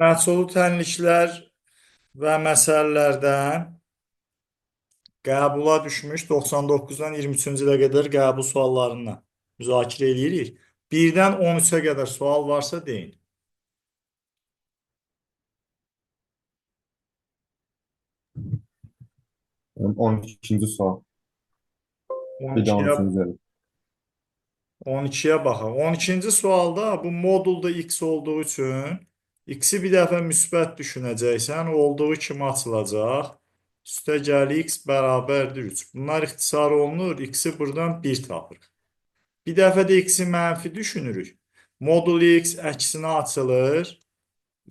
Məhsullu tənliklər və məsələlərdən qəbula düşmüş 99-dan 23-cü ilə qədər qəbul suallarından müzakirə edirik. 1-dən 13-ə qədər sual varsa deyin. 12-ci sual. Bir də 12-yə 13-cü. 12-yə baxaq. 12-ci sualda bu modulda x olduğu üçün x-i bir dəfə müsbət düşünəcəksən, olduğu kimi açılacaq. Üstə gəli x bərabərdir 3. Bunlar ixtisar olunur, x-i buradan 1 tapırıq. Bir dəfə də x-i mənfi düşünürük. Modul x əksinə açılır.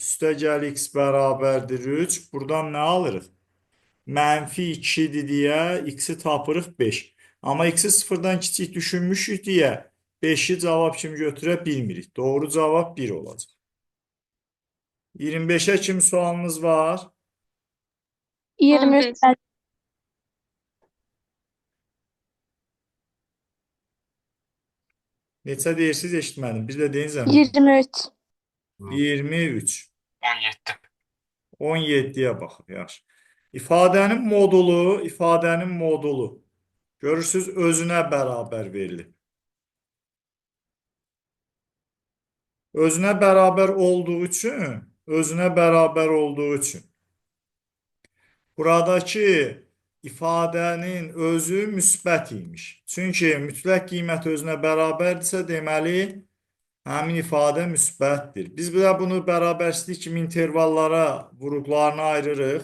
Üstə gəl x bərabərdir 3. Buradan nə alırıq? Mənfi 2-dir deyə x-i tapırıq 5. Amma x-i sıfırdan kiçik düşünmüşük deyə 5-i cavab kimi götürə bilmirik. Doğru cavab 1 olacaq. 25-ə kimi sualımız var. 23 15. bəli. Neçə deyirsiniz eşitmədim. Bir də deyin zəhmət. 23. 23. 17. 17-yə baxıb, yaxşı. İfadənin modulu görürsüz özünə bərabər verilir. Özünə bərabər olduğu üçün buradakı ifadənin özü müsbət imiş. Çünki mütləq qiymət özünə bərabərdirsə, deməli həmin ifadə müsbətdir. Biz bunu bərabərsizlik kimi intervallara, vuruqlarına ayırırıq.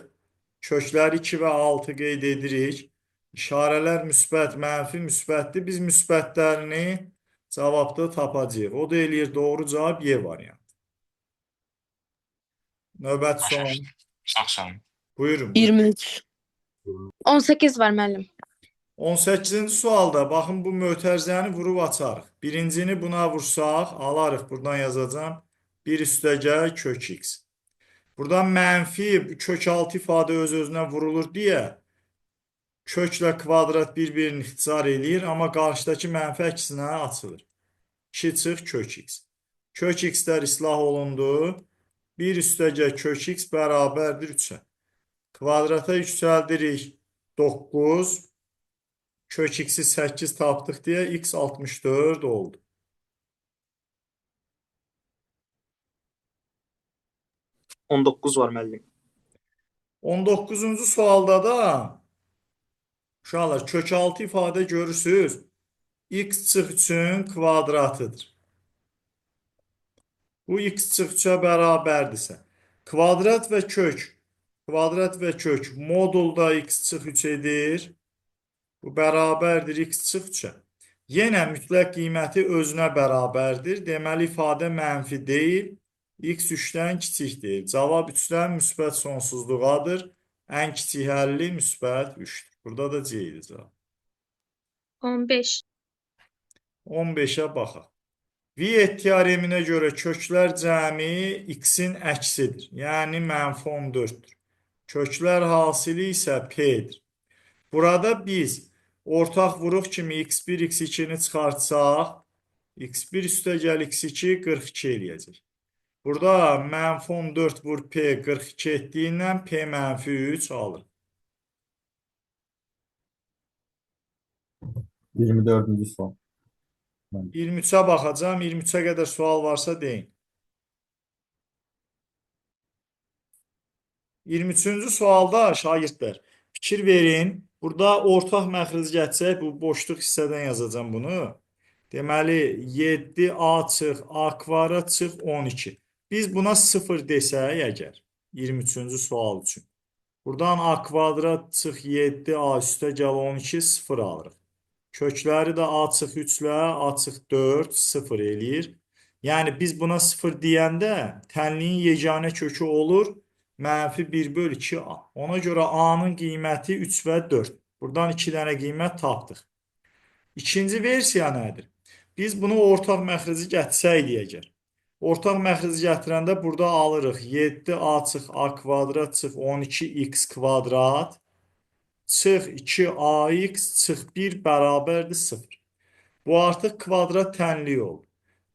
Köklər 2 və 6 qeyd edirik. İşarələr müsbət, mənfi, müsbətdir. Biz müsbətlərini cavabda tapacağıq. O da eləyir doğru cavab Y variantı. Növbət son. Sağ olun. Buyurun. 23. 18 var müəllim. 18-ci sualda baxın bu mötərizəni vurub açarıq. Birincini buna vursaq, alarıq. Buradan yazacağım. 1 üstəgəl kök x. Buradan mənfi kök 6 ifadə öz-özünə vurulur deyə köklə kvadrat bir-birini ixtisar eləyir, amma qarşıdakı mənfi əksinə açılır. 2 çıx kök x. Kök x'lər islah olundu. 1 üstəgəl kök x bərabərdir 3-ə. Kvadrata yüksəldirik 9. Kök x'i 8 tapdıq deyə x 64 oldu. 19 var müəllim. 19-cu sualda da uşaqlar kök 6 ifadə görürsünüz. X çıx 3-ün kvadratıdır. Bu x çıx 3-ə bərabərdirsə, kvadrat və kök modulda x çıx 3 edir. Bu bərabərdir x çıx 3-ə. Yenə mütləq qiyməti özünə bərabərdir. Deməli, ifadə mənfi deyil, x 3-dən kiçik deyil. Cavab 3-dən müsbət sonsuzluğadır. Ən kiçik həlli müsbət 3-dür. Burada da C idi cavab. 15. 15-ə baxaq. Viet teoreminə görə köklər cəmi x-in əksidir. Yəni, mənfi 14-dür. Köklər hasili isə p-dir. Burada biz ortaq vuruq kimi x1, x2-ni çıxartsaq, x1 üstəgəl x2 42 eləyəcək. Burada mənfi 14 vur p 42 etdiyindən p mənfi 3 alır. 24-cü sual. 23-ə baxacam. 23-ə qədər sual varsa deyin. 23-cü sualda şagirdlər fikir verin. Burada ortaq məxric gətirək. Bu boşluq hissədən yazacağım bunu. Deməli 7a çıx a kvadrat çıx 12. Biz buna 0 desək əgər 23-cü sual üçün. Buradan a kvadrat çıx 7a üstə gəl 12 0 alırıq. Kökləri də a çıx 3 ilə a çıx 4 0 eləyir. Yəni biz buna 0 deyəndə tənliyin yeganə kökü olur mənfi 1/2a. Ona görə a-nın qiyməti 3 və 4. Buradan 2 dənə qiymət tapdıq. İkinci versiya nədir? Biz bunu ortaq məxrici gətirsək əgər. Ortaq məxrici gətirəndə burada alırıq 7a çıx a kvadrat çıx 12x kvadrat çıx 2ax çıx 1 bərabərdir 0. Bu artıq kvadrat tənliyi oldu.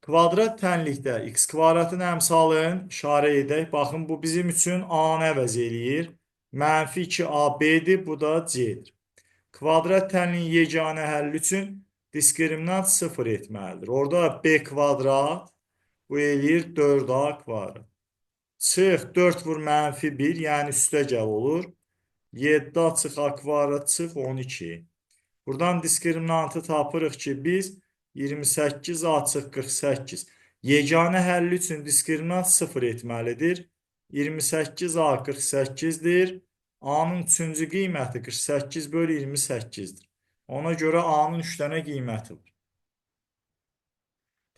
Kvadrat tənlikdə x kvadratın əmsalın işarə edək. Baxın, bu bizim üçün a-nı əvəz eləyir. Mənfi 2ab-dir, bu da c-dir. Kvadrat tənliyin yeganə həlli üçün diskriminant 0 etməlidir. Orada b kvadrat, bu eləyir 4a kvadrat. Çıx 4 vur mənfi 1, yəni üstə gəl olur. 7a çıx a kvadrat çıx 12. Buradan diskriminantı tapırıq ki, biz 28 açıq 48. Yeganə həlli üçün diskriminant 0 etməlidir. 28 a 48-dir. A-nın üçüncü qiyməti 48 bölü 28-dir. Ona görə A-nın 3 dənə qiyməti var.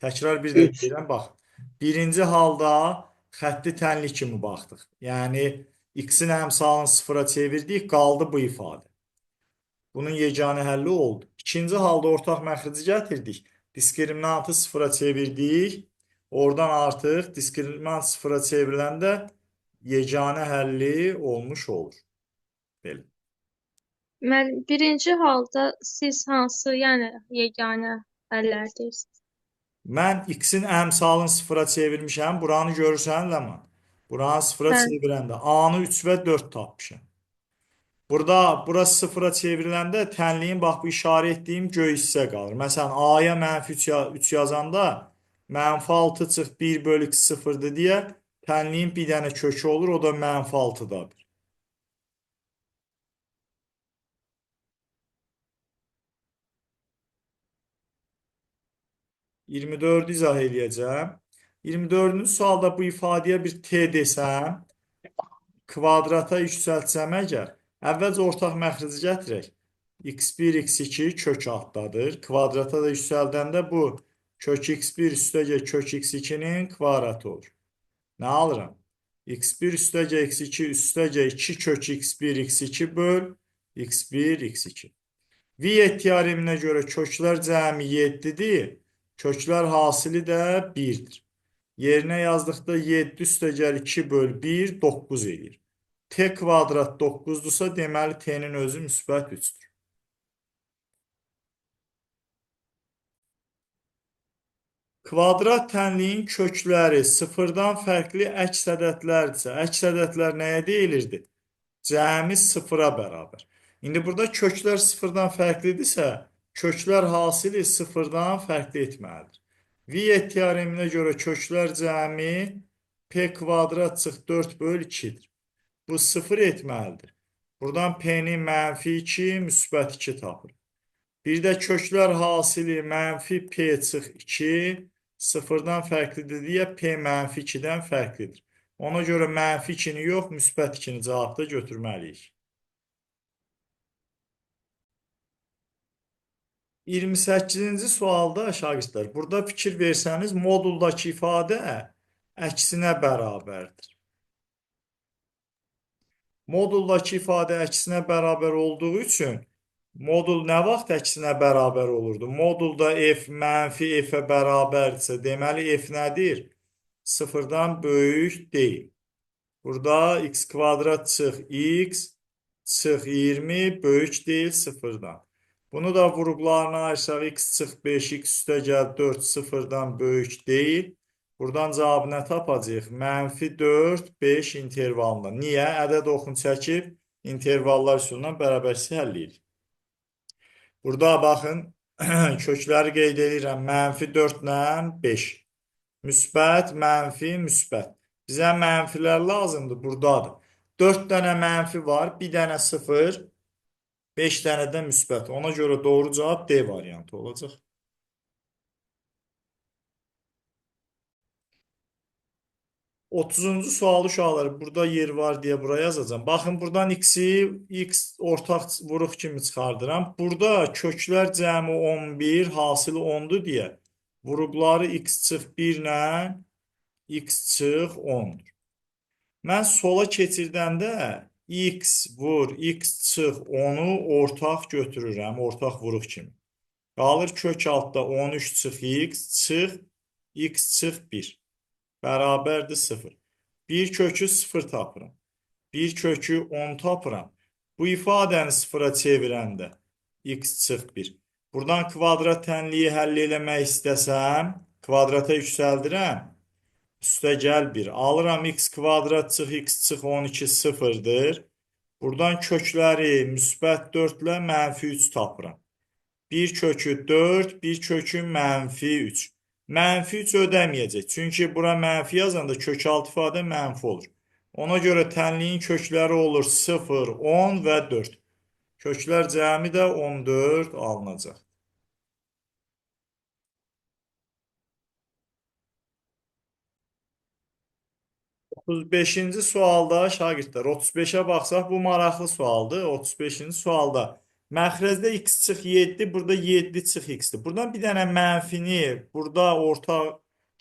Təkrar bir də deyirəm, bax. Birinci halda xətti tənlik kimi baxdıq. Yəni, x-in əmsalını sıfıra çevirdik, qaldı bu ifadə. Bunun yeganə həlli oldu. İkinci halda ortaq məxrici gətirdik. Diskriminantı sıfıra çevirdik. Oradan artıq diskriminant sıfıra çevriləndə yeganə həlli olmuş olur. Belə. Birinci halda siz hansı, yəni yeganə həllər deyirsiniz? Mən x-in əmsalını sıfıra çevirmişəm. Buranı görürsən Ləman. Buranı sıfıra Bəli. çevirəndə A-nı 3 və 4 tapmışam. Burası sıfıra çevriləndə tənliyin bax bu işarə etdiyim göy hissə qalır. Məsələn, A-ya mənfi 3 yazanda mənfi 6 çıx 1 bölü 2 sıfırdır deyə tənliyin bir dənə kökü olur, o da mənfi 6-dadır. %24 izah eləyəcəm. 24-cü sualda bu ifadəyə bir t desəm, kvadrata yüksəltsəm əgər, əvvəlcə ortaq məxrici gətirək. x1, x2 kök altdadır. Kvadrata da yüksəldəndə bu kök x1 üstəgə kök x2-nin kvadratı olur. Nə alıram? x1 üstəgə x2 üstəgə 2 kök x1, x2 böl x1, x2. Viyet teoreminə görə köklər cəmi 7-dir. Köklər hasili də 1-dir. Yerinə yazdıqda 7 üstəgəl 2 böl 1, 9 edir. T kvadrat 9-dursa, deməli T-nin özü müsbət 3-dür. Kvadrat tənliyin kökləri sıfırdan fərqli əks ədədlərdirsə, əks ədədlər nəyə deyilirdi? Cəmi sıfıra bərabər. İndi burada köklər sıfırdan fərqlidirsə, köklər hasili sıfırdan fərqli etməlidir. Viyet teoreminə görə köklər cəmi p kvadrat çıx 4 böl 2-dir. Bu sıfır etməlidir. Buradan p-ni mənfi 2, müsbət 2 tapır. Bir də köklər hasili mənfi p çıx 2, sıfırdan fərqlidir deyə p mənfi 2-dən fərqlidir. Ona görə mənfi 2-ni yox, müsbət 2-ni cavabda götürməliyik. 28-ci sualda şagirdlər, burada fikir versəniz, moduldakı ifadə əksinə bərabərdir. Moduldakı ifadə əksinə bərabər olduğu üçün modul nə vaxt əksinə bərabər olurdu? Modulda f mənfi f-ə bərabərdirsə, deməli f nədir? Sıfırdan böyük deyil. Burada x kvadrat çıx x çıx 20 böyük deyil sıfırdan. Bunu da vurğularına ayırsaq x çıx 5 x üstə gəl 4 sıfırdan böyük deyil. Buradan cavabı nə tapacağıq? Mənfi 4, 5 intervalında. Niyə? Ədəd oxunu çəkib intervallar üsulundan bərabərsi həll edir. Burada baxın, kökləri qeyd edirəm. Mənfi 4 ilə 5. Müsbət, mənfi, müsbət. Bizə mənfilər lazımdır, buradadır. 4 dənə mənfi var, bir dənə 0, 5 dənə də müsbət. Ona görə doğru cavab D variantı olacaq. Otuzuncu sual uşaqlar, burada yer var deyə buraya yazacağım. Baxın, buradan x-i x ortaq vuruq kimi çıxardıram. Burada köklər cəmi 11, hasılı 10-dur deyə vuruqları x çıx 1 ilə x çıx 10-dur. Mən sola keçirdəndə x vur x çıx 10-u ortaq götürürəm, ortaq vuruq kimi. Qalır kök altda 13 çıx x çıx 1. Bərabərdir 0. Bir kökü 0 tapıram. Bir kökü 10 tapıram. Bu ifadəni 0-a çevirəndə x çıx 1. Buradan kvadrat tənliyi həll eləmək istəsəm, Kvadrata yüksəldirəm. Üstə gəl 1. Alıram x kvadrat çıx x çıx 12 sıfırdır. Buradan kökləri müsbət 4 ilə mənfi 3 tapıram. 1 kökü 4, 1 kökü mənfi 3. Mənfi 3 ödəməyəcək. Çünki bura mənfi yazanda kök altı ifadə mənfi olur. Ona görə tənliyin kökləri olur 0, 10 və 4. Köklər cəmi də 14 alınacaq. 35-ci sualda şagirdlər 35-ə baxsaq bu maraqlı sualdır. 35-ci sualda məxrəcdə x çıx 7, burada 7 çıx x-dir. Buradan bir dənə mənfini burada ortaq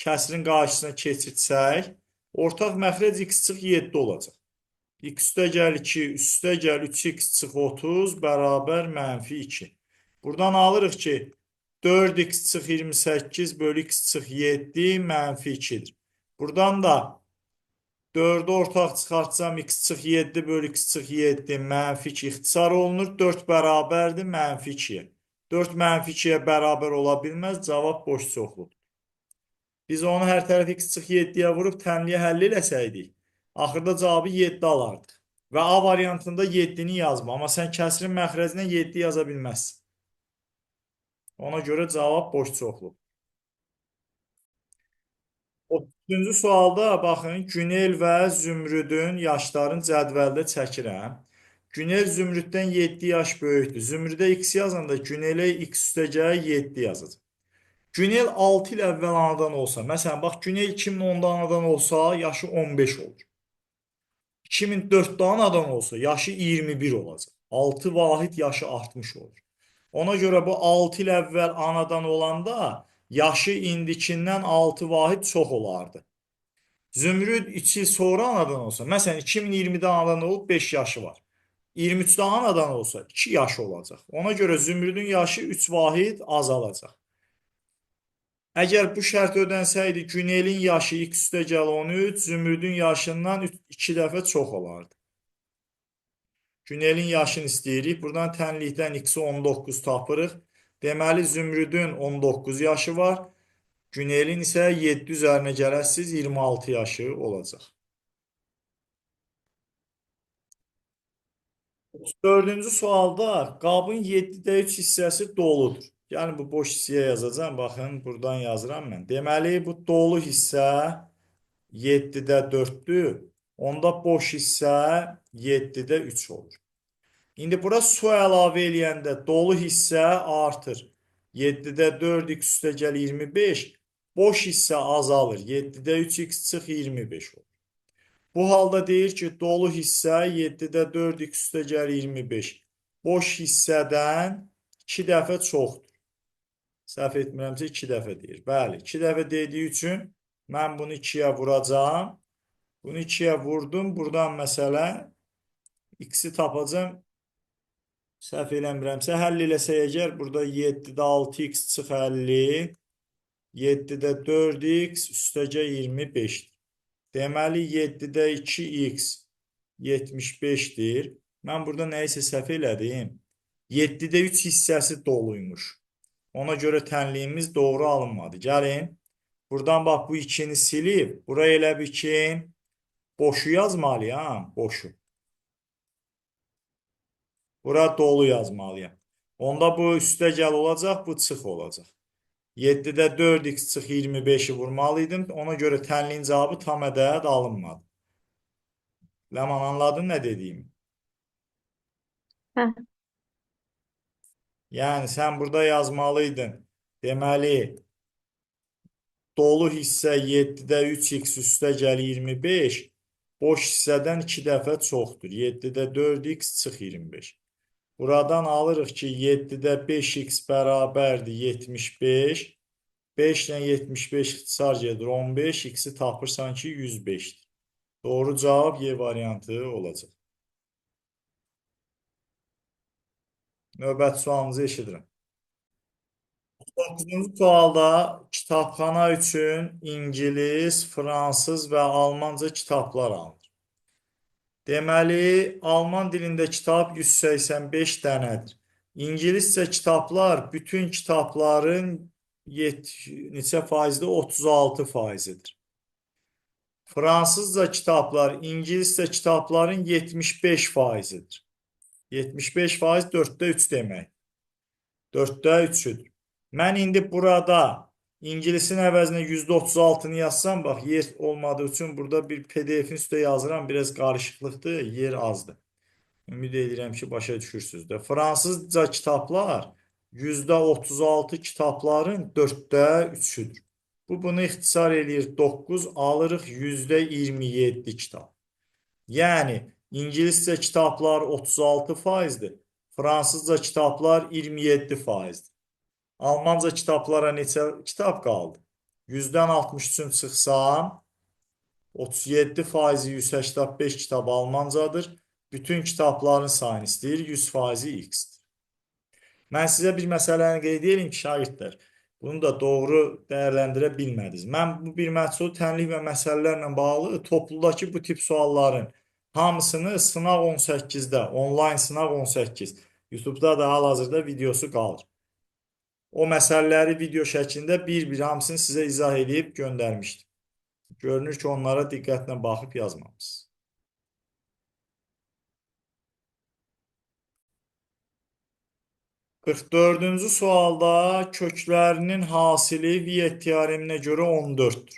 kəsrin qarşısına keçirsək, ortaq məxrəc x çıx 7 olacaq. X üstə gəl 2, üstə gəl 3x çıx 30 bərabər mənfi 2. Buradan alırıq ki, 4x çıx 28 bölü x çıx 7 mənfi 2-dir. Buradan da 4'ü ortaq çıxartsam x çıx 7 bölü x çıx 7 mənfi 2 ixtisar olunur. 4 bərabərdir mənfi 2-yə. 4 mənfi 2-yə bərabər ola bilməz. Cavab boş çoxludur. Biz onu hər tərəf x çıx 7-yə vurub tənliyə həll eləsəydik, axırda cavabı 7 alardıq. Və A variantında 7-ni yazma. Amma sən kəsrin məxrəcinə 7 yaza bilməzsin. Ona görə cavab boş çoxludur. 30-cu sualda baxın, Günel və Zümrüdün yaşlarını cədvəldə çəkirəm. Günel Zümrüddən 7 yaş böyükdür. Zümrüdə x yazanda Günelə x üstəgəl 7 yazacaq. Günel 6 il əvvəl anadan olsa, məsələn, bax, Günel 2010-da anadan olsa, yaşı 15 olur. 2004-də anadan olsa, yaşı 21 olacaq. 6 vahid yaşı 60 olur. Ona görə bu 6 il əvvəl anadan olanda, yaşı indikindən 6 vahid çox olardı. Zümrüd 2 il sonra anadan olsa, məsələn 2020-də anadan olub 5 yaşı var. 23-də anadan olsa 2 yaşı olacaq. Ona görə Zümrüdün yaşı 3 vahid azalacaq. Əgər bu şərt ödənsəydi, Günelin yaşı x üstəgəl 13, Zümrüdün yaşından 2 dəfə çox olardı. Günelin yaşını istəyirik. Buradan tənlikdən x-i 19 tapırıq. Deməli, Zümrüdün 19 yaşı var. Günelin isə 7 üzərinə gələsiz 26 yaşı olacaq. 34-cü sualda qabın 7-də 3 hissəsi doludur. Yəni, bu boş hissəyə yazacağım. Baxın, buradan yazıram mən. Deməli, bu dolu hissə 7-də 4-dür. Onda boş hissə 7-də 3 olur. İndi bura su əlavə eləyəndə dolu hissə artır. 7-də 4x üstəgəl 25, boş hissə azalır. 7-də 3x çıx 25 olur. Bu halda deyir ki, dolu hissə 7-də 4x üstəgəl 25, boş hissədən 2 dəfə çoxdur. Səhv etmirəmsə 2 dəfə deyir. Bəli, 2 dəfə dediyi üçün mən bunu 2-yə vuracağım. Bunu 2-yə vurdum. Buradan məsələ x-i tapacağım. Səhv eləmirəmsə, həll eləsək əgər, burada 7-də 6x çıx 50, 7-də 4x üstəcə 25-dir. Deməli, 7-də 2x 75-dir. Mən burada nəyisə səhv elədim. 7-də 3 hissəsi doluymuş. Ona görə tənliyimiz doğru alınmadı. Gəlin, buradan bax, bu 2-ni silib, buraya elə bir ki, boşu yazmalıyam, boşu. Bura dolu yazmalıyam. Onda bu üstəgəl olacaq, bu çıx olacaq. 7-də 4x çıx 25-i vurmalıydım. Ona görə tənliyin cavabı tam ədəd alınmadı. Ləman, anladın nə dediyimi? Hə. Yəni, sən burada yazmalıydın. Deməli, dolu hissə 7-də 3x üstəgəl 25, boş hissədən 2 dəfə çoxdur. 7-də 4x çıx 25. Buradan alırıq ki, 7-də 5x bərabərdir 75. 5 ilə 75 ixtisar gedir 15. X-i tapırsan ki, 105-dir. Doğru cavab Y variantı olacaq. Növbəti sualınızı eşidirəm. 9-cu sualda kitabxana üçün ingilis, fransız və almanca kitablar alınır. Deməli, alman dilində kitab 185 dənədir. İngiliscə kitablar bütün kitabların neçə faizdir? 36 faizidir. Fransızca kitablar, İngiliscə kitabların 75 faizidir. 75 faiz 4'te 3 demək. 4'te 3'üdür. Mən indi burada İngilisin əvəzinə %36'nı yazsam, bax, yer olmadığı üçün burada bir PDF-in üstə yazıram, biraz qarışıqlıqdır, yer azdır. Ümid edirəm ki, başa düşürsünüz də. Fransızca kitablar %36 kitabların 4'te 3'üdür. Bunu ixtisar eləyir 9, alırıq %27 kitab. Yəni, İngiliscə kitablar 36 faizdir, Fransızca kitablar 27 faizdir. Almanca kitablara neçə kitab qaldı? 100'dən 60 üçün çıxsam, 37 faizi 185 kitab Almancadır. Bütün kitabların sayını istəyir, 100 faizi X-dir. Mən sizə bir məsələni qeyd edim ki, şagirdlər, bunu da doğru dəyərləndirə bilmədiniz. Mən bu bir məhsul tənlik və məsələlərlə bağlı topludakı bu tip sualların hamısını sınaq 18'də, onlayn sınaq 18, YouTube'da da hal-hazırda videosu qalır. O məsələləri video şəklində bir-bir hamısını sizə izah edib göndərmişdim. Görünür ki, onlara diqqətlə baxıb yazmamısınız. 44-cü sualda köklərinin hasili Viet teoreminə görə 14'dür.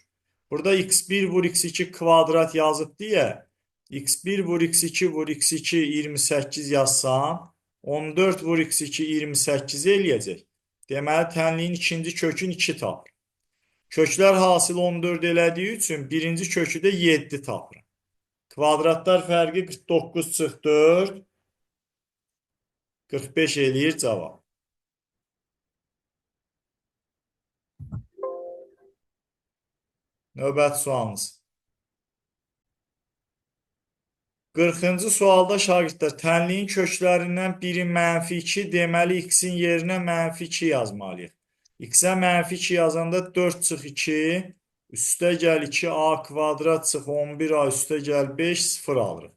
Burada x1 vur x2 kvadrat yazıb deyə, x1 vur x2 vur x2 28 yazsam, 14 vur x2 28 eləyəcək. Deməli, tənliyin ikinci kökün 2 tapır. Köklər hasili 14 elədiyi üçün birinci kökü də 7 tapır. Kvadratlar fərqi 49 çıx 4, 45 eləyir cavab. Növbəti sualımız. 40-cı sualda şagirdlər tənliyin köklərindən biri -2, deməli x-in yerinə -2 yazmalıyıq. X-ə -2 yazanda 4 çıx 2, üstə gəl 2a kvadrat çıx 11a üstə gəl 5, 0 alırıq.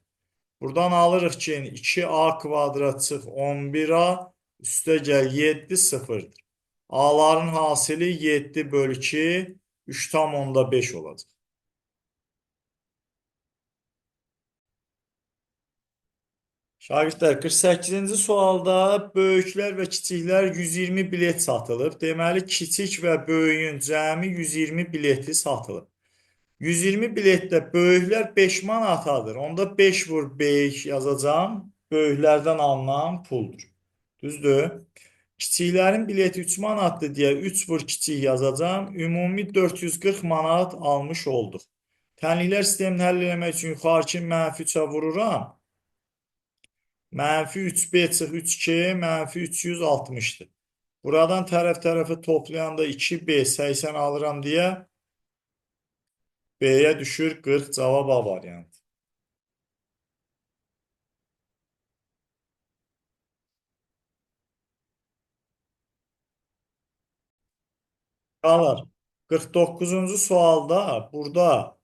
Buradan alırıq ki, 2a kvadrat çıx 11a üstə gəl 7, 0'dır. A'ların hasili 7 bölü 2, 3,5 olacaq. Şagirdlər, 48-ci sualda böyüklər və kiçiklər 120 bilet satılıb. Deməli, kiçik və böyüyün cəmi 120 bileti satılıb. 120 biletdə böyüklər 5 manatadır. Onda 5 vur 5 yazacağım. Böyüklərdən alınan puldur. Düzdür? Kiçiklərin bileti 3 manatdır deyə 3 vur kiçik yazacağım. Ümumi 440 manat almış olduq. Tənliklər sistemini həll etmək üçün yuxarıki -3'ə vururam. -3b çıx 3k, -360'dır. Buradan tərəf-tərəfi toplayanda 2b 80 alıram deyə B'ye düşür 40, cavab A variantı. Qalar. 49-cu sualda burada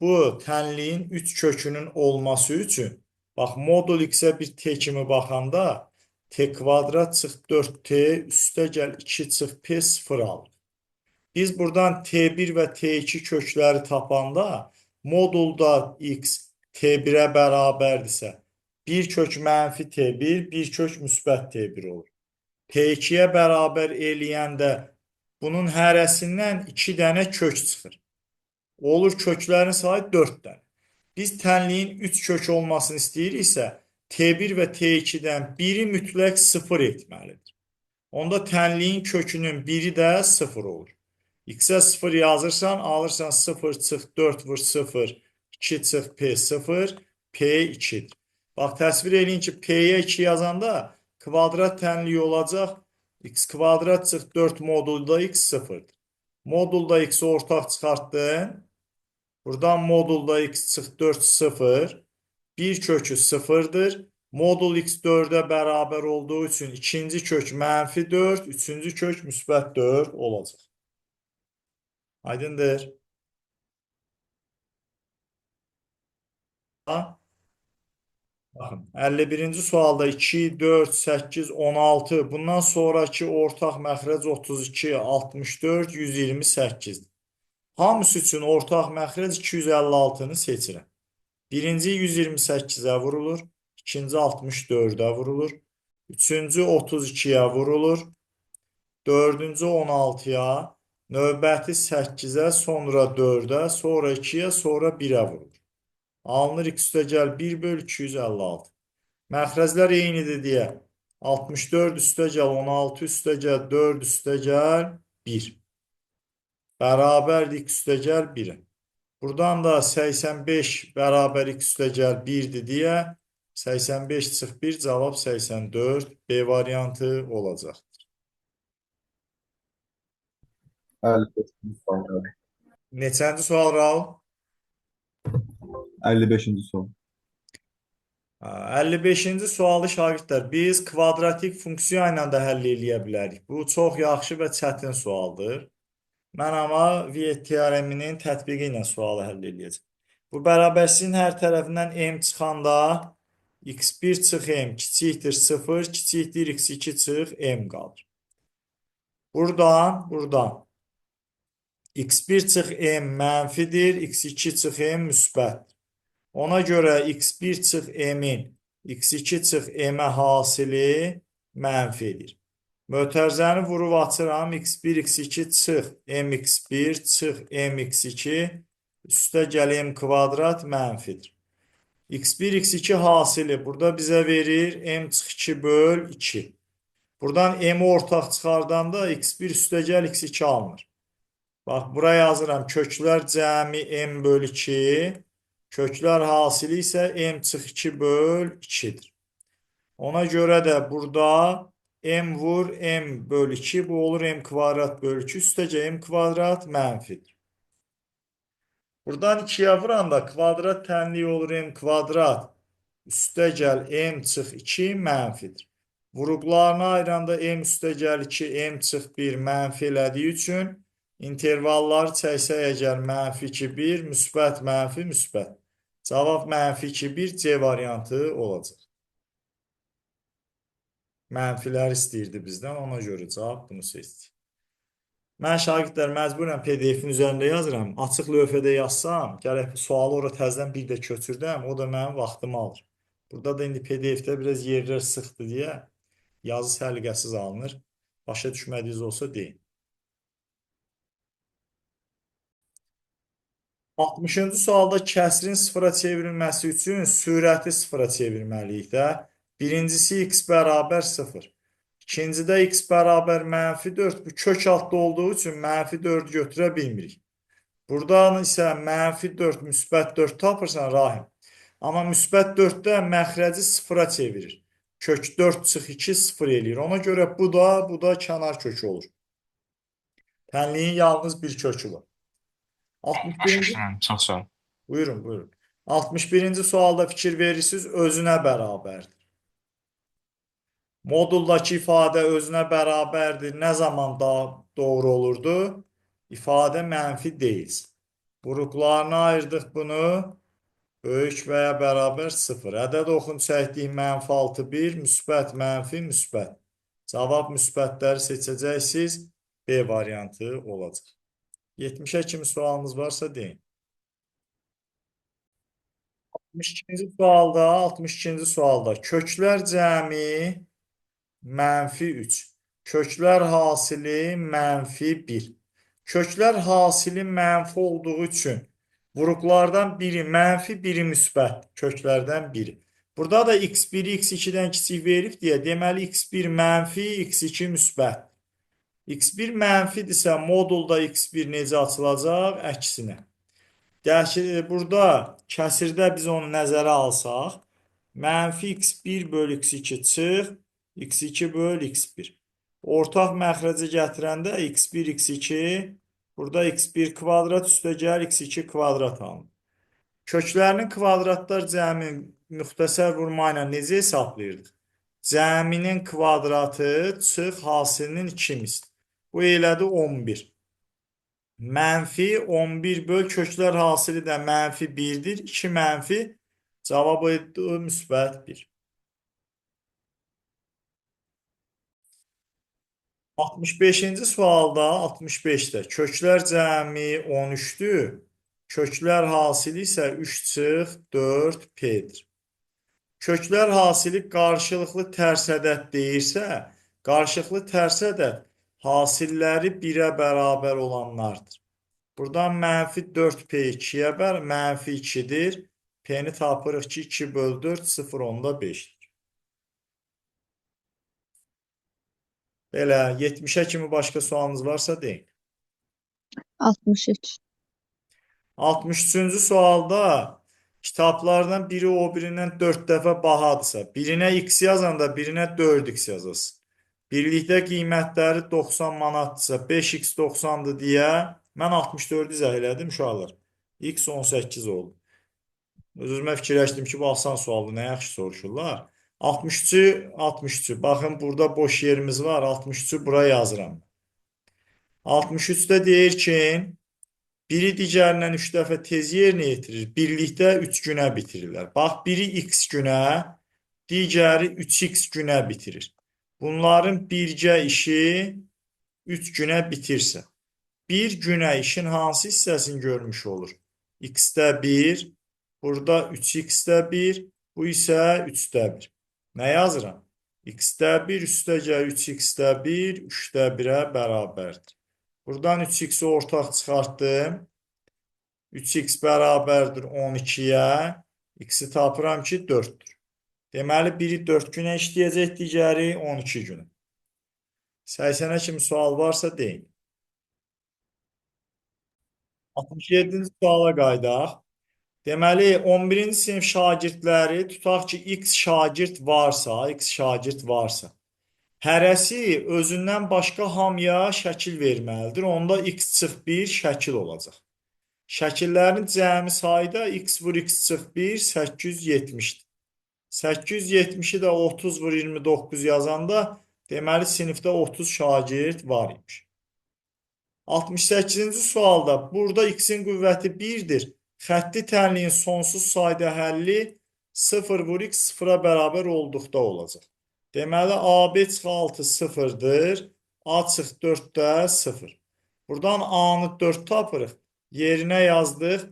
bu tənliyin 3 kökünün olması üçün, bax, modul x-ə bir t kimi baxanda t kvadrat çıx 4t üstə gəl 2 çıx p 0 alır. Biz buradan t1 və t2 kökləri tapanda modulda x t1'ə bərabərdirsə, bir kök -t1, bir kök müsbət t1 olur. t2'yə bərabər eləyəndə bunun hərəsindən 2 dənə kök çıxır. Olur köklərin sayı 4 dənə. Biz tənliyin 3 kök olmasını istəyiriksə, t1 və t2'dən biri mütləq 0 etməlidir. Onda tənliyin kökünün biri də 0 olur. X-ə 0 yazırsan, alırsan 0 çıx 4 vur 0, 2 çıx p 0, p 2'dir. Bax, təsvir edin ki, p'yə 2 yazanda kvadrat tənliyi olacaq. X kvadrat çıx 4 modulda x 0'dır. Modulda x'i ortaq çıxartdın. Buradan modulda x çıx 4 0. Bir kökü 0'dır. Modul x 4'ə bərabər olduğu üçün ikinci kök -4, üçüncü kök müsbət 4 olacaq. Aydındır. Baxın, 51-ci sualda 2, 4, 8, 16. Bundan sonraki ortaq məxrəc 32, 64, 128. Hamısı üçün ortaq məxrəc 256-nı seçirəm. Birinci 128-ə vurulur, ikinci 64-ə vurulur, üçüncü 32-yə vurulur, dördüncü 16-ya, növbəti 8-ə, sonra 4-ə, sonra 2-yə, sonra 1-ə vurulur. Alınır x üstəgəl 1 böl 256. Məxrəclər eynidir deyə 64 üstəgəl 16 üstəgəl 4 üstəgəl 1 bərabərdir x üstəgəl 1-ə. Buradan da 85 bərabər x üstəgəl 1-dir deyə 85 çıx 1 cavab 84 B variantı olacaq. 55-ci sual. Neçənci sual Raul? 55-ci sual. 55-ci sualı şagirdlər biz kvadratik funksiya ilə də həll edə bilərik. Bu çox yaxşı və çətin sualdır. Mən amma Viet teoreminin tətbiqi ilə sualı həll edəcəm. Bu bərabərsizliyin hər tərəfindən m çıxanda x1 çıx m kiçikdir 0, kiçikdir x2 çıx m qalır. Buradan x1 çıx m mənfidir, x2 çıx m müsbətdir. Ona görə x1 çıx m-in x2 çıx m-ə hasili mənfidir. Mötərizəni vurub açıram. x1, x2 çıx mx1 çıx mx2 üstə gəl m kvadrat mənfidir. x1, x2 hasili burada bizə verir m çıx 2 böl 2. Buradan m ortaq çıxardanda x1 üstə gəl x2 alınır. Bax, buraya yazıram. Köklər cəmi m böl 2. Köklər hasili isə m çıx 2 böl 2'dir. Ona görə də burada m vur m böl 2 bu olur m kvadrat böl 2 üstəcə m kvadrat mənfidir. Buradan 2'yə vuranda kvadrat tənliyi olur m kvadrat üstə gəl m çıx 2 mənfidir. Vuruqlarını ayıranda m üstə gəl 2 m çıx 1 mənfi elədiyi üçün intervalları çəksək əgər mənfi 2 1 müsbət mənfi müsbət. Cavab mənfi 2 1 C variantı olacaq. Mənfilər istəyirdi bizdən, ona görə cavab bunu seçdik. Mən şagirdlər məcburən PDF-in üzərində yazıram. Açıq lövhədə yazsam, gərək sualı ora təzədən bir də köçürdəm, o da mənim vaxtımı alır. Burada da indi PDF-də biraz yerlər sıxdı deyə yazı səliqəsiz alınır. Başa düşmədiyiniz olsa deyin. 60-cı sualda kəsrin sıfıra çevrilməsi üçün sürəti sıfıra çevirməliyik də. Birincisi x bərabər 0. İkincidə x bərabər mənfi 4. Bu kök altda olduğu üçün mənfi 4 götürə bilmirik. Buradan isə mənfi 4, müsbət 4 tapırsan Rahim. Amma müsbət 4-də məxrəci sıfıra çevirir. Kök 4 çıx 2 0 eləyir. Ona görə bu da kənar kökü olur. Tənliyin yalnız bir kökü var. 61-ci Çox sağ ol. Buyurun. 61-ci sualda fikir verirsiniz, özünə bərabərdir. Moduldakı ifadə özünə bərabərdir. Nə zaman daha doğru olurdu? İfadə mənfi deyil. Vuruqlarına ayırdıq bunu. Böyük və ya bərabər 0. Ədəd oxun çəkdik mənfi 6 1, müsbət mənfi müsbət. Cavab müsbətləri seçəcəksiniz. B variantı olacaq. 70'ə kimi sualınız varsa deyin. 62-ci sualda köklər cəmi mənfi 3. Köklər hasili mənfi 1. Köklər hasili mənfi olduğu üçün vuruqlardan biri mənfi, biri müsbət. Köklərdən biri. Burada da x1 x2-dən kiçik verib deyə deməli x1 mənfi, x2 müsbət. x1 mənfidirsə modulda x1 necə açılacaq? Əksinə. Burada kəsirdə biz onu nəzərə alsaq, mənfi x1 böl x2 çıx, x2 böl x1. Ortaq məxrəci gətirəndə x1, x2, burada x1 kvadrat üstə gəl, x2 kvadrat alınır. Köklərinin kvadratlar cəmi müxtəsər vurma ilə necə hesablayırdıq? Cəminin kvadratı çıx hasilinin 2 misli. Bu elədi 11. Mənfi 11 böl köklər hasili də mənfi 1'dir. 2 mənfi Cavabı müsbət 1. 65-ci sualda 65-də köklər cəmi 13-dür. Köklər hasili isə 3 çıx 4 P-dir. Köklər hasili qarşılıqlı tərs ədəd deyirsə, qarşılıqlı tərs ədəd hasilləri 1-ə bərabər olanlardır. Buradan mənfi 4P 2-yə mənfi 2-dir. P-ni tapırıq ki, 2 böl 4, 0,5-dir. Belə, 70-ə kimi başqa sualınız varsa deyin. 63. 63-cü sualda kitablardan biri o birindən 4 dəfə bahadırsa, birinə x yazanda birinə 4x yazasın. Birlikdə qiymətləri 90 manatdırsa, 5x 90-dır deyə mən 64-ü izah elədim uşaqlar. X 18 oldu. Öz-özümə fikirləşdim ki, bu asan sualdır, nə yaxşı soruşurlar. 63-cü, baxın burada boş yerimiz var, 63-cü bura yazıram. 63-də deyir ki, biri digərindən 3 dəfə tez yerinə yetirir, birlikdə 3 günə bitirirlər. Bax, biri x günə, digəri 3x günə bitirir. Bunların birgə işi 3 günə bitirsə, bir günə işin hansı hissəsini görmüş olur? X-də 1, burada 3x-də 1, bu isə 3-də 1. Nə yazıram? X-də 1, üstəgə 3x-də 1, 3-də 1-ə bərabərdir. Buradan 3x-i ortaq çıxartdım. 3x bərabərdir 12-yə. X-i tapıram ki, 4-dür. Deməli, biri 4 günə işləyəcək, digəri 12 günə. 80-ə kimi sual varsa deyin. 67-ci suala qaydaq. Deməli, 11-ci sinif şagirdləri, tutaq ki, x şagird varsa, hərəsi özündən başqa hamıya şəkil verməlidir. Onda x çıx 1 şəkil olacaq. Şəkillərin cəmi sayı da x vur x çıx 1, 870-dir. 870-i də 30 vur 29 yazanda, deməli, sinifdə 30 şagird var imiş. 68-ci sualda, burada x-in qüvvəti 1-dir. Xətti tənliyin sonsuz sayda həlli 0 vur x 0-a bərabər olduqda olacaq. Deməli, AB çıx 6 0-dır, A çıx 4-də 0. Buradan A-nı 4 tapırıq. Yerinə yazdıq.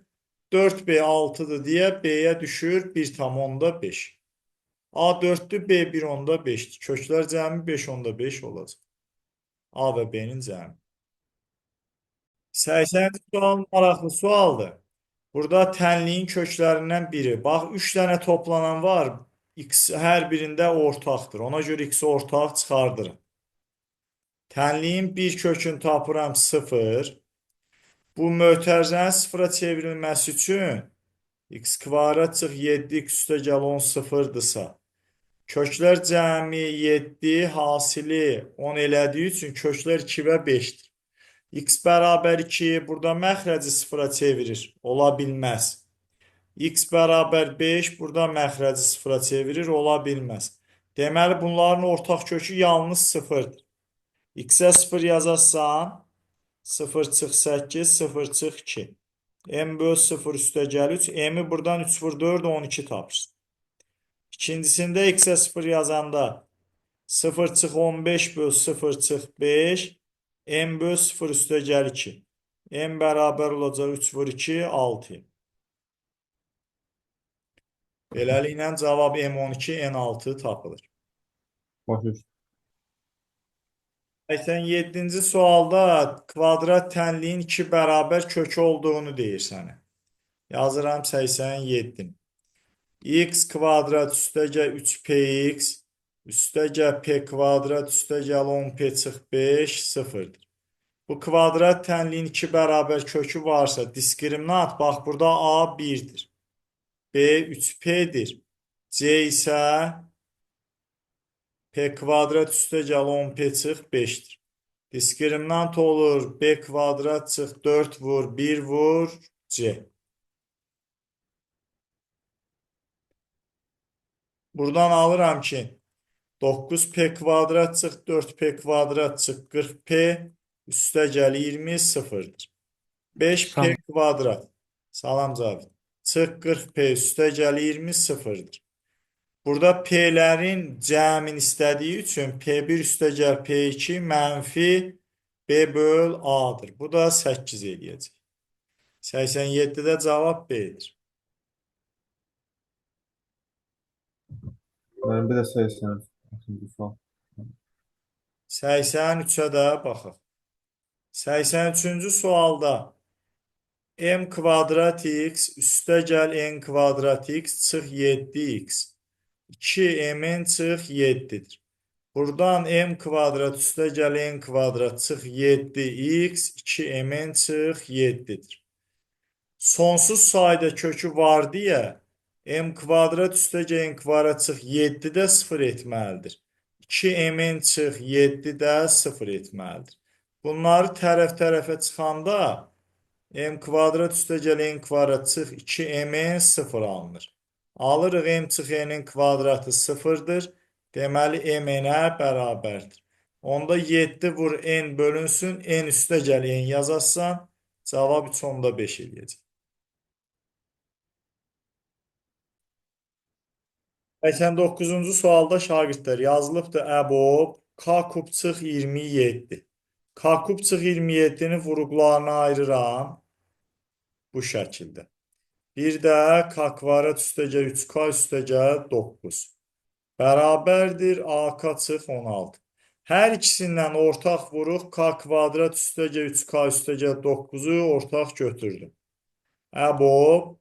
4B 6-dır deyə B-yə düşür 1,5. A 4-dür, B 1,5-dir. Köklər cəmi 5,5 olacaq. A və B-nin cəmi. 80-ci sual maraqlı sualdır. Burada tənliyin köklərindən biri. Bax, 3 dənə toplanan var. X hər birində ortaqdır. Ona görə x ortaq çıxardırım. Tənliyin bir kökünü tapıram 0. Bu mötərizənin 0-a çevrilməsi üçün x kvadrat çıx 7x üstə gəl 10 0-dırsa, köklər cəmi 7, hasili 10 elədiyi üçün köklər 2 və 5-dir. X bərabər 2, burada məxrəci 0-a çevirir. Ola bilməz. X bərabər 5, burada məxrəci 0-a çevirir. Ola bilməz. Deməli, bunların ortaq kökü yalnız 0-dır. X-ə 0 yazarsan, 0 çıx 8, 0 çıx 2. M böl 0 üstə gəl 3. M-i buradan 3 vur 4, 12 tapırsın. İkincisində x-ə 0 yazanda 0 çıx 15 böl 0 çıx 5. M böl 0 üstə gəl 2. M bərabər olacaq 3 vur 2, 6. Beləliklə cavab M12, N6 tapılır. Başa 87-ci sualda kvadrat tənliyin 2 bərabər kökü olduğunu deyir sənə. Yazıram 87. X kvadrat üstəgə 3px üstəgə p kvadrat üstəgə 10p çıx 5 0-dır. Bu kvadrat tənliyin 2 bərabər kökü varsa diskriminant, bax burada A 1-dir. B 3p'dir. C isə p kvadrat üstə gəl 10p çıx 5-dir. Diskriminant olur b kvadrat çıx 4 vur 1 vur c. Buradan alıram ki 9p kvadrat çıx 4p kvadrat çıx 40p üstə gəl 20 0-dır. 5p kvadrat. Salam Cavid. çıx 40p üstə gəl 20 sıfırdır. Burada P'lərin cəmin istədiyi üçün P1 üstə gəl P2 mənfi B böl A'dır. Bu da 8 eləyəcək. 87-də cavab B'dir. Mənim bir də 83-cü sual. 83-ə də baxaq. 83-cü sualda m kvadrat x üstə gəl n kvadrat x çıx 7x. 2m'in çıx 7'dir. Buradan m kvadrat üstə gəl n kvadrat çıx 7x 2m'in çıx 7'dir. Sonsuz sayda kökü var deyə m kvadrat üstə gəl n kvadrat çıx 7 də 0 etməlidir. 2m'in çıx 7 də 0 etməlidir. Bunları tərəf-tərəfə çıxanda m kvadrat üstə gəl n kvadrat çıx 2m'in 0 alınır. Alırıq m çıx n'in kvadratı 0'dır. Deməli m n'ə bərabərdir. Onda 7 vur n bölünsün, n üstə gəl n yazarsan, cavab 3/5 eləyəcək. 89-cu sualda şagirdlər yazılıbdır əbob k kub çıx 27. K kub çıx 27-ni vuruqlarına ayırıram bu şəkildə. Bir də k kvadrat üstə gəl 3k üstə gəl 9. Bərabərdir AK çıx 16. Hər ikisindən ortaq vuruq k kvadrat üstə gəl 3k üstə gəl 9'u ortaq götürdüm. Əbob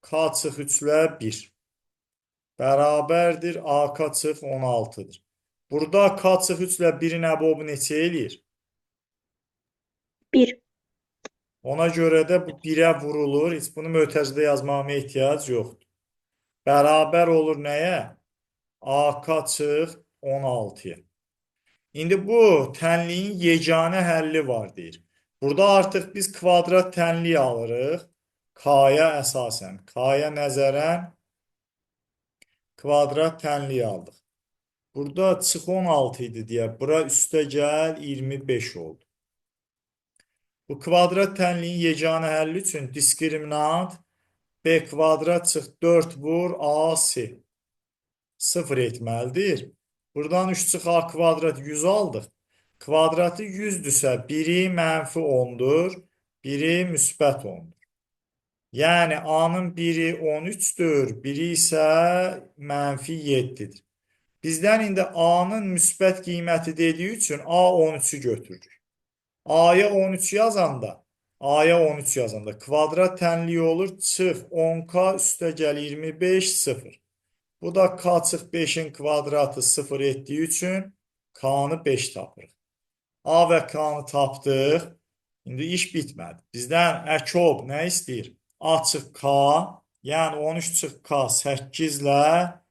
k çıx 3 ilə 1. Bərabərdir AK çıx 16'dır. Burada k çıx 3 ilə 1'in əbobu neçə eləyir? 1. Ona görə də bu 1'ə vurulur. Heç bunu mötərizədə yazmama ehtiyac yoxdur. Bərabər olur nəyə? AK çıx 16'ya. İndi bu tənliyin yeganə həlli var deyir. Burada artıq biz kvadrat tənliyi alırıq. K'ya əsasən. K'ya nəzərən kvadrat tənliyi aldıq. Burada çıx 16 idi deyə bura üstə gəl 25 oldu. Bu kvadrat tənliyin yeganə həlli üçün diskriminant B kvadrat çıx 4 vur AC 0 etməlidir. Buradan 3 çıx A kvadrat 100 aldıq. Kvadratı 100'dürsə biri mənfi 10'dur, biri müsbət 10'dur. Yəni A'nın biri 13'dür, biri isə mənfi 7'dir. Bizdən indi A'nın müsbət qiyməti dediyi üçün A 13'ü götürürük. A'ya 13 yazanda kvadrat tənliyi olur çıx 10k üstə gəl 25 0. Bu da k çıx 5'in kvadratı 0 etdiyi üçün k'nı 5 tapırıq. A və k'nı tapdıq. İndi iş bitmədi. Bizdən əkob nə istəyir? A çıx k, yəni 13 çıx k 8 ilə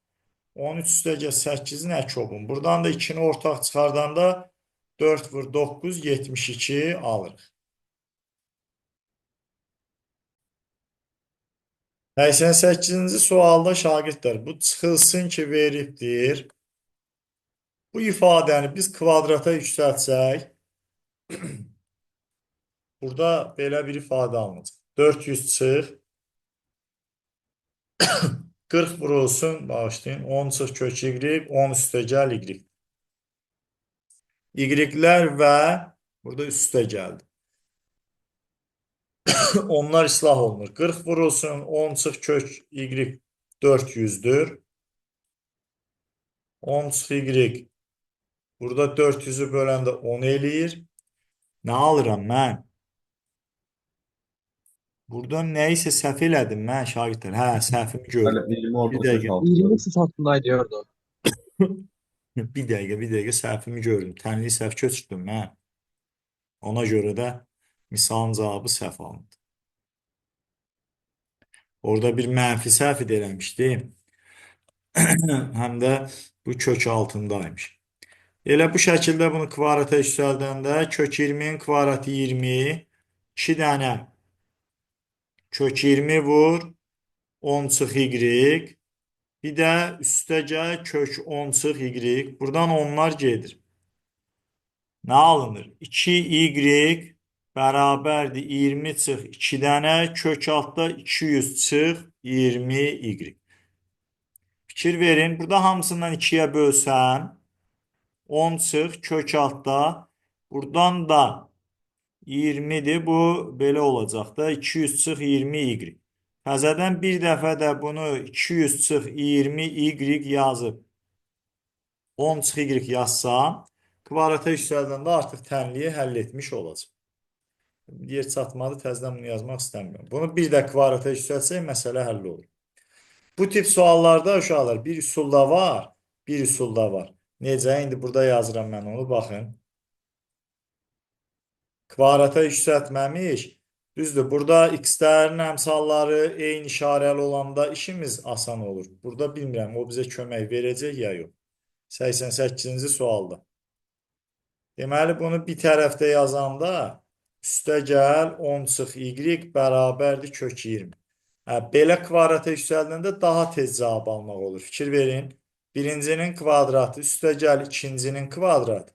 13 üstə gəl 8'in əkobun. Buradan da 2'ni ortaq çıxardanda 4 vur 9 72 alırıq. 88-ci sualda şagirdlər bu çıxılsın ki veribdir. Bu ifadəni biz kvadrata yüksəltsək burada belə bir ifadə alınacaq. 400 çıx 40 vurulsun, bağışlayın, 10 çıx kök y, 10 üstə gəl y. Y'lər və burada üstə gəldi. Onlar islah olunur. 40 vurulsun, 10 çıx kök y 400'dür. 10 çıx y burada 400'ü böləndə 10 eləyir. Nə alıram mən? Burada nə isə səhv elədim mən şagirdlər. Hə, səhvimi gördüm. Bəli, 20 Bir ortası dəqiqə. 6. sıfatındaydı orada. Bir dəqiqə səhvimi gördüm. Tənliyi səhv köçürdüm mən. Ona görə də misalın cavabı səhv alındı. Orada bir mənfi səhv eləmişdim. Həm də bu kök altındaymış. Elə bu şəkildə bunu kvadrata yüksəldəndə kök 20'in kvadratı 20, 2 dənə kök 20 vur 10 çıx y, bir də üstə gəl kök 10 çıx y. Buradan onlar gedir. Nə alınır? 2y bərabərdir 20 çıx 2 dənə kök altda 200 çıx 20y. Fikir verin. Burada hamısından 2-yə bölsən 10 çıx kök altda buradan da 20'dir. Bu belə olacaq da 200 çıx 20y. Təzədən bir dəfə də bunu 200 çıx 20y yazıb 10 çıx y yazsam kvadrata yüksəldəndə artıq tənliyi həll etmiş olacaq. Yer çatmadı, təzədən bunu yazmaq istəmirəm. Bunu bir də kvadrata yüksəlsək məsələ həll olur. Bu tip suallarda uşaqlar bir üsul da var, bir üsul da var. Necə? İndi burada yazıram mən onu, baxın. Kvadrata yüksəltməmiş. Düzdür, burada x-lərin əmsalları eyni işarəli olanda işimiz asan olur. Burada bilmirəm, o bizə kömək verəcək ya yox. 88-ci sualda. Deməli, bunu bir tərəfdə yazanda üstə gəl 10 çıx y bərabərdir kök 20. Belə kvadrata yüksəldəndə daha tez cavab almaq olur. Fikir verin. Birincinin kvadratı üstə gəl ikincinin kvadratı.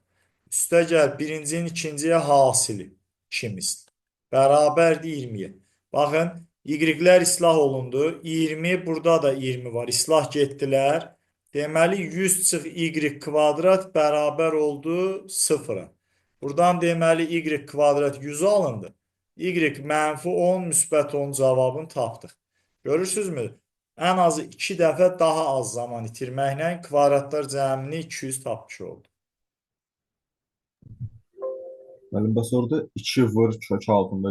Üstə gəl birincinin ikinciyə hasili 2 misli. Bərabərdir 20-yə. Baxın, y-lər islah olundu. 20, burada da 20 var. İslah getdilər. Deməli, 100 çıx y kvadrat bərabər oldu 0-a. Buradan deməli, y kvadrat 100 alındı. Y mənfi 10, müsbət 10 cavabını tapdıq. Görürsünüzmü? Ən azı 2 dəfə daha az zaman itirməklə kvadratlar cəmini 200 tapmış oldu. Müəllim, bəs orada 2 vur kök altında